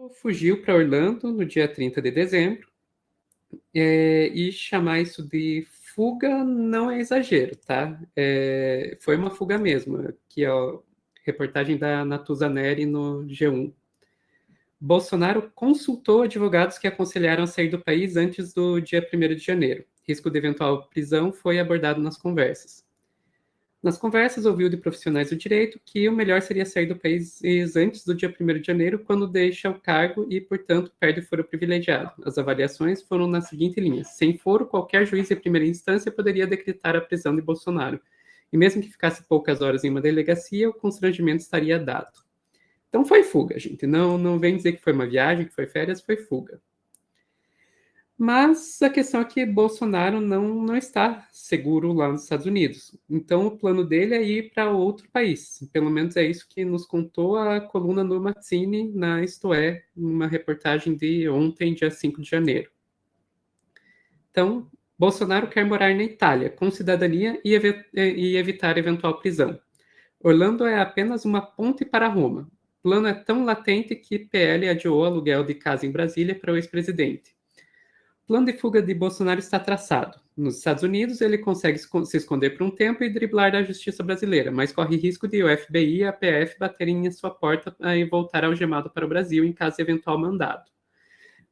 fugiu para Orlando no dia 30 de dezembro, e chamar isso de fuga não é exagero, tá? Foi uma fuga mesmo, aqui ó, reportagem da Natuza Neri no G1. Bolsonaro consultou advogados que aconselharam a sair do país antes do dia 1º de janeiro. Risco de eventual prisão foi abordado nas conversas. Nas conversas, ouviu de profissionais do direito que o melhor seria sair do país antes do dia 1º de janeiro, quando deixa o cargo e, portanto, perde o foro privilegiado. As avaliações foram na seguinte linha: sem foro, qualquer juiz de primeira instância poderia decretar a prisão de Bolsonaro. E mesmo que ficasse poucas horas em uma delegacia, o constrangimento estaria dado. Então foi fuga, gente. Não vem dizer que foi uma viagem, que foi férias, foi fuga. Mas a questão é que Bolsonaro não está seguro lá nos Estados Unidos. Então o plano dele é ir para outro país. Pelo menos é isso que nos contou a coluna do Mazzini na Isto É, numa reportagem de ontem, dia 5 de janeiro. Então, Bolsonaro quer morar na Itália, com cidadania e evitar eventual prisão. Orlando é apenas uma ponte para Roma. O plano é tão latente que PL adiou aluguel de casa em Brasília para o ex-presidente. O plano de fuga de Bolsonaro está traçado. Nos Estados Unidos, ele consegue se esconder por um tempo e driblar da justiça brasileira, mas corre risco de o FBI e a PF baterem em sua porta e voltar algemado para o Brasil em caso de eventual mandado.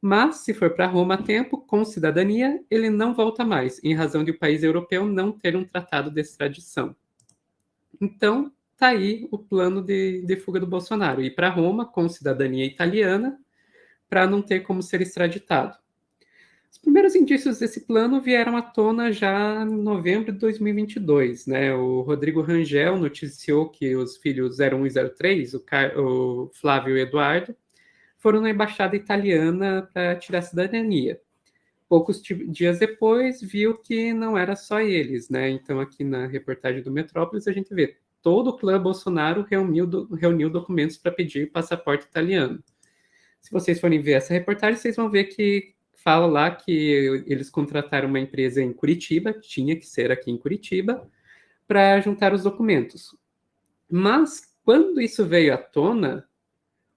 Mas, se for para Roma a tempo, com cidadania, ele não volta mais, em razão de o país europeu não ter um tratado de extradição. Então, tá aí o plano de fuga do Bolsonaro, ir para Roma com cidadania italiana, para não ter como ser extraditado. Os primeiros indícios desse plano vieram à tona já em novembro de 2022, né? O Rodrigo Rangel noticiou que os filhos 01 e 03, o Flávio e o Eduardo, foram na embaixada italiana para tirar a cidadania. Poucos dias depois, viu que não era só eles, né? Então, aqui na reportagem do Metrópolis, a gente vê todo o clã Bolsonaro reuniu documentos para pedir passaporte italiano. Se vocês forem ver essa reportagem, vocês vão ver que fala lá que eles contrataram uma empresa em Curitiba, tinha que ser aqui em Curitiba, para juntar os documentos. Mas, quando isso veio à tona,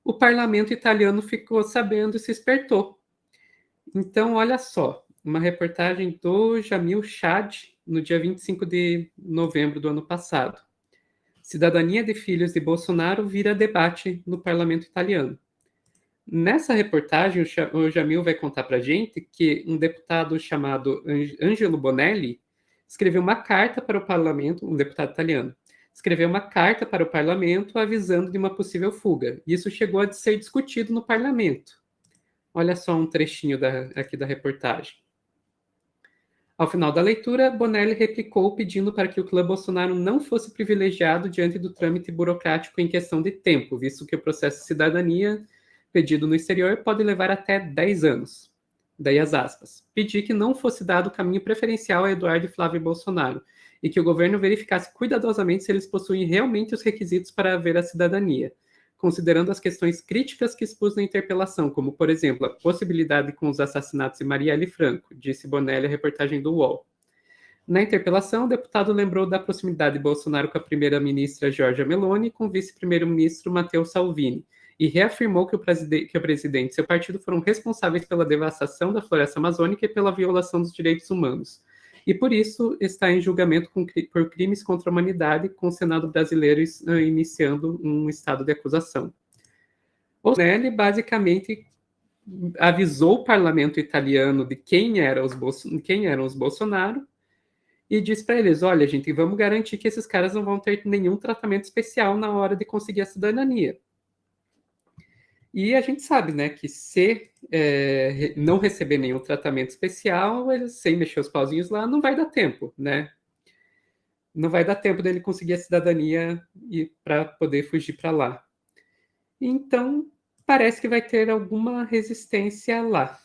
o parlamento italiano ficou sabendo e se espertou. Então, olha só, uma reportagem do Jamil Chad, no dia 25 de novembro do ano passado. Cidadania de filhos de Bolsonaro vira debate no parlamento italiano. Nessa reportagem, o Jamil vai contar para a gente que um deputado chamado Angelo Bonelli escreveu uma carta para o parlamento, um deputado italiano, escreveu uma carta para o parlamento avisando de uma possível fuga. Isso chegou a ser discutido no parlamento. Olha só um trechinho aqui da reportagem. Ao final da leitura, Bonelli replicou pedindo para que o clã Bolsonaro não fosse privilegiado diante do trâmite burocrático em questão de tempo, visto que o processo de cidadania pedido no exterior pode levar até 10 anos. Daí as aspas. Pedi que não fosse dado caminho preferencial a Eduardo e Flávio Bolsonaro e que o governo verificasse cuidadosamente se eles possuem realmente os requisitos para haver a cidadania, considerando as questões críticas que expus na interpelação, como, por exemplo, a possibilidade com os assassinatos de Marielle Franco, disse Bonelli à reportagem do UOL. Na interpelação, o deputado lembrou da proximidade de Bolsonaro com a primeira-ministra Giorgia Meloni e com o vice-primeiro-ministro Matteo Salvini, e reafirmou que o presidente e seu partido foram responsáveis pela devastação da floresta amazônica e pela violação dos direitos humanos. E por isso está em julgamento por crimes contra a humanidade, com o Senado brasileiro iniciando um estado de acusação. O Bonelli basicamente avisou o parlamento italiano de quem eram os Bolsonaro e disse para eles, olha, gente, vamos garantir que esses caras não vão ter nenhum tratamento especial na hora de conseguir a cidadania. E a gente sabe, né, que se não receber nenhum tratamento especial, sem mexer os pauzinhos lá, não vai dar tempo, né? Não vai dar tempo dele conseguir a cidadania para poder fugir para lá. Então, parece que vai ter alguma resistência lá.